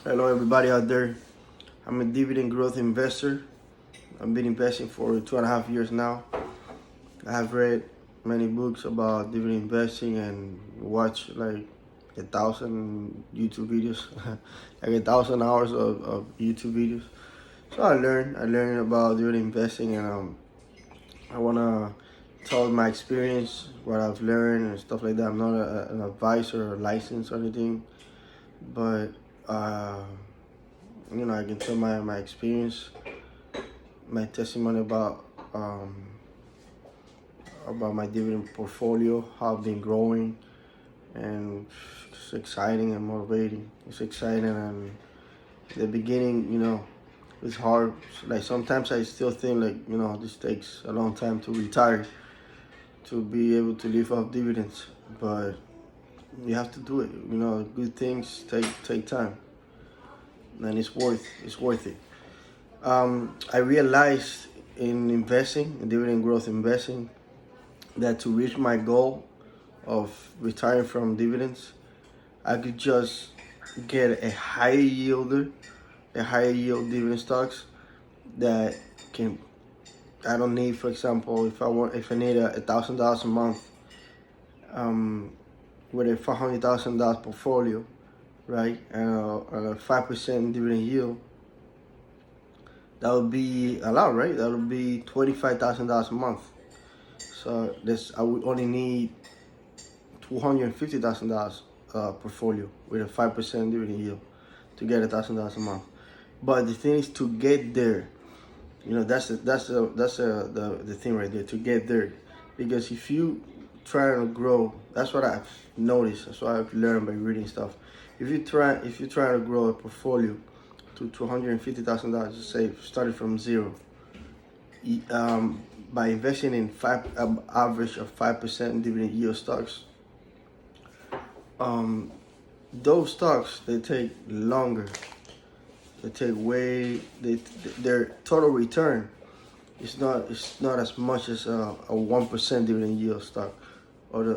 Hello, everybody out there. I'm a dividend growth investor. I've been investing for 2.5 years now. I have read many books about dividend investing and watched like 1,000 YouTube videos, like 1,000 hours of YouTube videos. So I learned about dividend investing, and I wanna tell my experience, what I've learned and stuff like that. I'm not an advisor or licensed or anything, but uh, I can tell my experience, my testimony about my dividend portfolio, how I've been growing, and it's exciting and motivating. It's exciting, and the beginning, it's hard. Like sometimes I still think like this takes a long time to retire, to be able to live off dividends, but you have to do it. Good things take time, and it's worth it. I realized in dividend growth investing, that to reach my goal of retiring from dividends, I could just get a higher yield dividend stocks that can. I don't need, for example, if I need $1,000 a month, um, with a $400,000 portfolio, right, and a 5% dividend yield, that would be a lot, right? That would be $25,000 a month. So I would only need $250,000 portfolio with a 5% dividend yield to get $1,000 a month. But the thing is to get there. That's the thing right there, to get there. Because if you try to grow, that's what I've noticed. That's what I've learned by reading stuff. If you try to grow a portfolio to $250,000, just say starting from zero, um, by investing in average of 5% dividend yield stocks, um, those stocks, they take longer. They take way they their total return is not as much as a 1% dividend yield stock, or the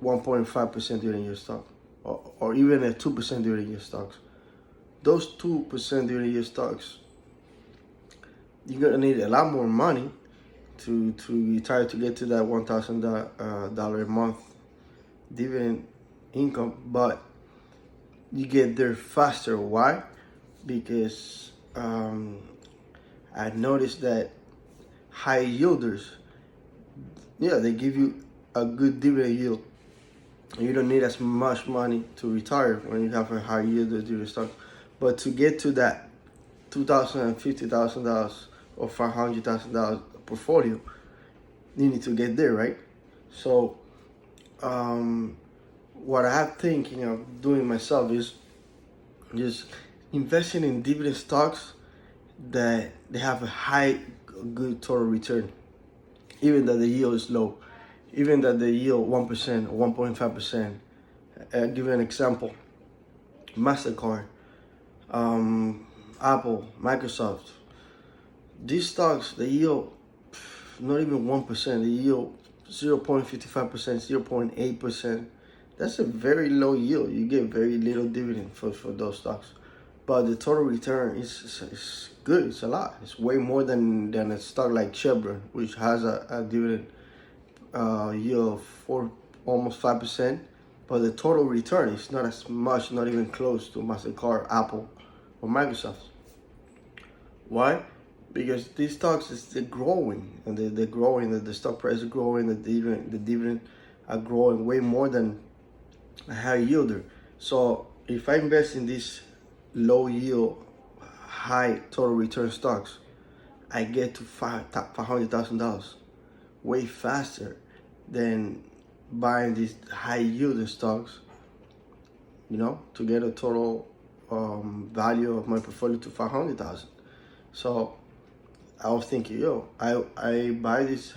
1.5% dividend yield stock, or even a 2% dividend yield stocks. Those 2% dividend yield stocks, you're gonna need a lot more money to retire, to get to that $1,000 a month dividend income, but you get there faster. Why? Because I noticed that high yielders, yeah, they give you a good dividend yield. You don't need as much money to retire when you have a high yield dividend stock. But to get to that $2,050,000 or $500,000 portfolio, you need to get there, right? So, what I'm thinking of doing myself is just investing in dividend stocks that they have a high, good total return, even that the yield is low, even that the yield 1% or 1.5%. I'll give you an example: Mastercard, Apple, Microsoft. These stocks, they yield not even 1%. They yield 0.55%, 0.8%. That's a very low yield. You get very little dividend for those stocks. But the total return is good. It's a lot. It's way more than a stock like Chevron, which has a dividend yield of almost 5%. But the total return is not as much, not even close to Mastercard, Apple, or Microsoft. Why? Because these stocks they're growing, and they're growing. The stock price is growing. The dividend are growing way more than a high yielder. So if I invest in these low yield, high total return stocks, I get to $500,000 way faster than buying these high yielding stocks. To get a total value of my portfolio to 500,000. So I was thinking, I buy these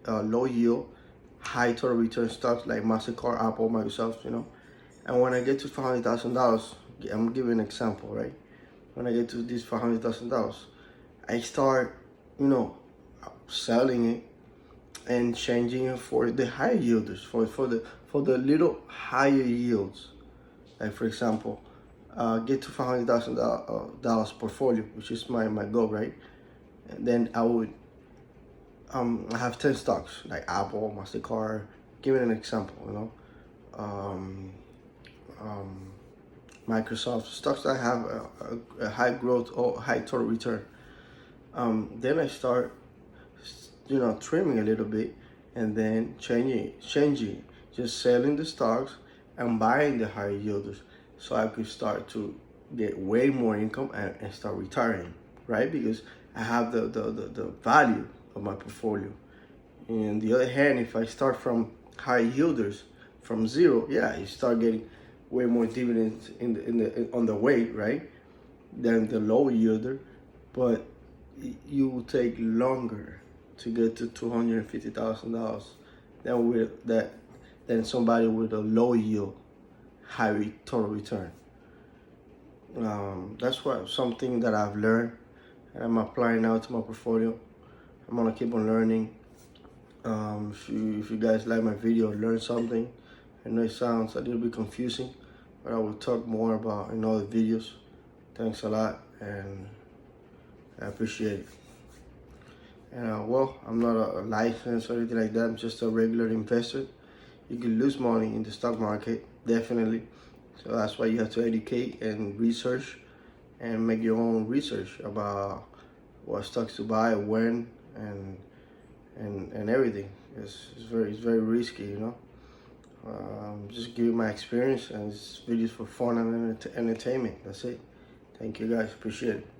low yield, high total return stocks like Mastercard, Apple, Microsoft, and when I get to $500,000, I'm giving an example, right? When I get to this $500,000, I start, selling it and changing it for the high yielders, for the little higher yields. Like, for example, get to $500,000 portfolio, which is my goal, right? And then I would I have 10 stocks like Apple, MasterCard. Give it an example, um, um, Microsoft stocks that have a high growth or high total return. Then I start, trimming a little bit, and then changing, just selling the stocks and buying the higher yielders, so I could start to get way more income and start retiring, right? Because I have the value of my portfolio. And the other hand, if I start from high yielders from zero, yeah, you start getting way more dividends on the way, right? Than the low yielder, but you will take longer to get to $250,000 than somebody with a low yield, high total return. That's something that I've learned and I'm applying now to my portfolio. I'm gonna keep on learning. If you guys like my video, learn something. I know it sounds a little bit confusing, but I will talk more about in other videos. Thanks a lot, and I appreciate it. And well, I'm not a licensed or anything like that. I'm just a regular investor. You can lose money in the stock market, definitely. So that's why you have to educate and research and make your own research about what stocks to buy, when, and everything. It's very risky. Just give you my experience, and this videos for fun and entertainment. That's it. Thank you guys. Appreciate it.